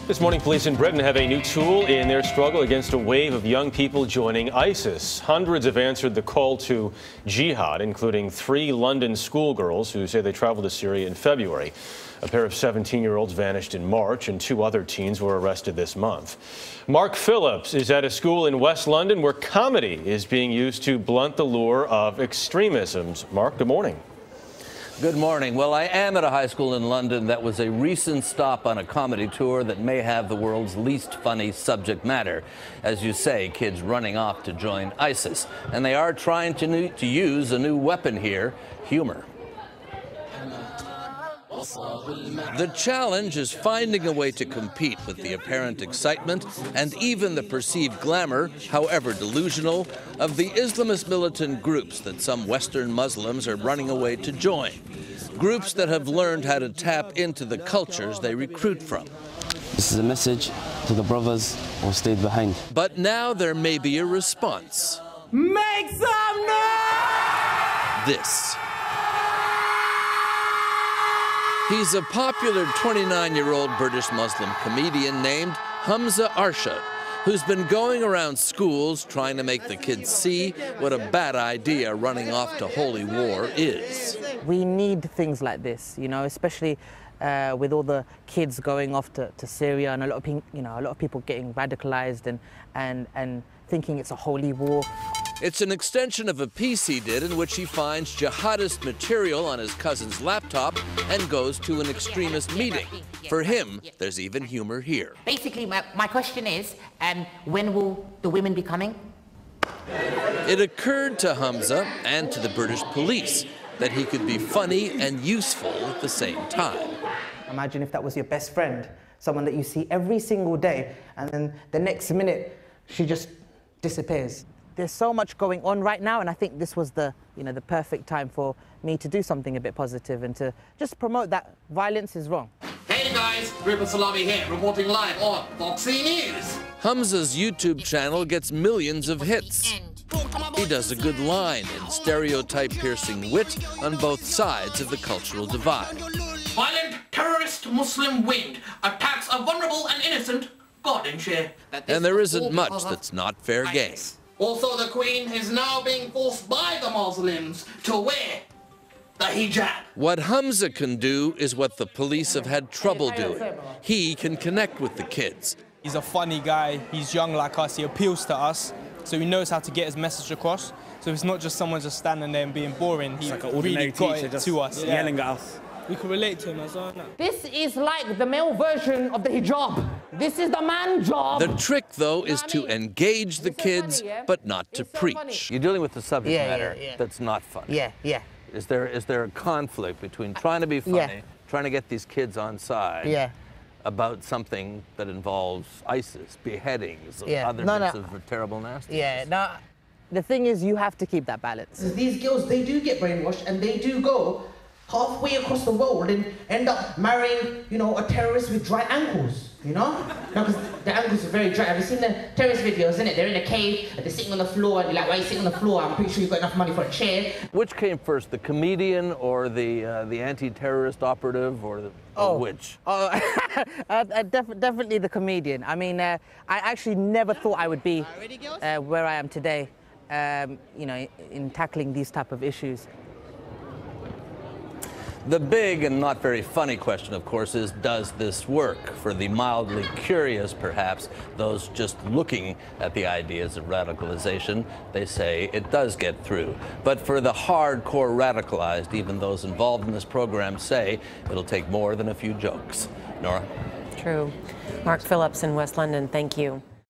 This morning, police in Britain have a new tool in their struggle against a wave of young people joining ISIS. Hundreds have answered the call to jihad, including 3 London schoolgirls who say they traveled to Syria in February. A pair of 17-year-olds vanished in March, and 2 other teens were arrested this month. Mark Phillips is at a school in West London where comedy is being used to blunt the lure of extremisms. Mark, good morning. Good morning. Well, I am at a high school in London that was a recent stop on a comedy tour that may have the world's least funny subject matter. As you say, kids running off to join ISIS. And they are trying to use a new weapon here, humor. The challenge is finding a way to compete with the apparent excitement and even the perceived glamour, however delusional, of the Islamist militant groups that some Western Muslims are running away to join. Groups that have learned how to tap into the cultures they recruit from. This is a message to the brothers who stayed behind. But now there may be a response. Make some noise! This. He's a popular 29-year-old British Muslim comedian named Humza Arshad, who's been going around schools trying to make the kids see what a bad idea running off to holy war is. We need things like this, you know, especially with all the kids going off to Syria and a lot of people getting radicalized and thinking it's a holy war. It's an extension of a piece he did in which he finds jihadist material on his cousin's laptop and goes to an extremist meeting. For him, there's even humor here. Basically, my question is, when will the women be coming? It occurred to Humza and to the British police that he could be funny and useful at the same time. Imagine if that was your best friend, someone that you see every single day, and then the next minute, she just disappears. There's so much going on right now, and I think this was the perfect time for me to do something a bit positive and to just promote that violence is wrong. Hey guys, Ripper Salami here, reporting live on Foxy News. Humza's YouTube channel gets millions of hits. He does a good line in stereotype-piercing wit on both sides of the cultural divide. Violent terrorist Muslim wing attacks a vulnerable and innocent garden share. And there isn't much that's not fair game. Also, the Queen is now being forced by the Muslims to wear the hijab. What Humza can do is what the police have had trouble doing. He can connect with the kids. He's a funny guy, he's young like us, he appeals to us, so he knows how to get his message across. So it's not just someone just standing there and being boring, he like really got it to us. Yelling at us. We can relate to him as well. This is like the male version of the hijab. This is the man job. The trick, though, is to engage the kids, but not to preach. You're dealing with a subject matter that's not funny. Yeah. Is there a conflict between trying to be funny, trying to get these kids on side, about something that involves ISIS, beheadings, other bits of terrible nastiness? Yeah, no, the thing is you have to keep that balance. These girls, they do get brainwashed and they do go halfway across the world and end up marrying, a terrorist with dry ankles, No, because the ankles are very dry. Have you seen the terrorist videos, innit? They're in a cave, and they're sitting on the floor, and you're like, why are you sitting on the floor? I'm pretty sure you've got enough money for a chair. Which came first, the comedian or the anti-terrorist operative, or which? Definitely the comedian. I mean, I actually never thought I would be where I am today, in tackling these type of issues. The big and not very funny question, of course, is does this work? For the mildly curious, perhaps, those just looking at the ideas of radicalization, they say it does get through. But for the hardcore radicalized, even those involved in this program say it'll take more than a few jokes. Nora? True. Mark Phillips in West London, thank you.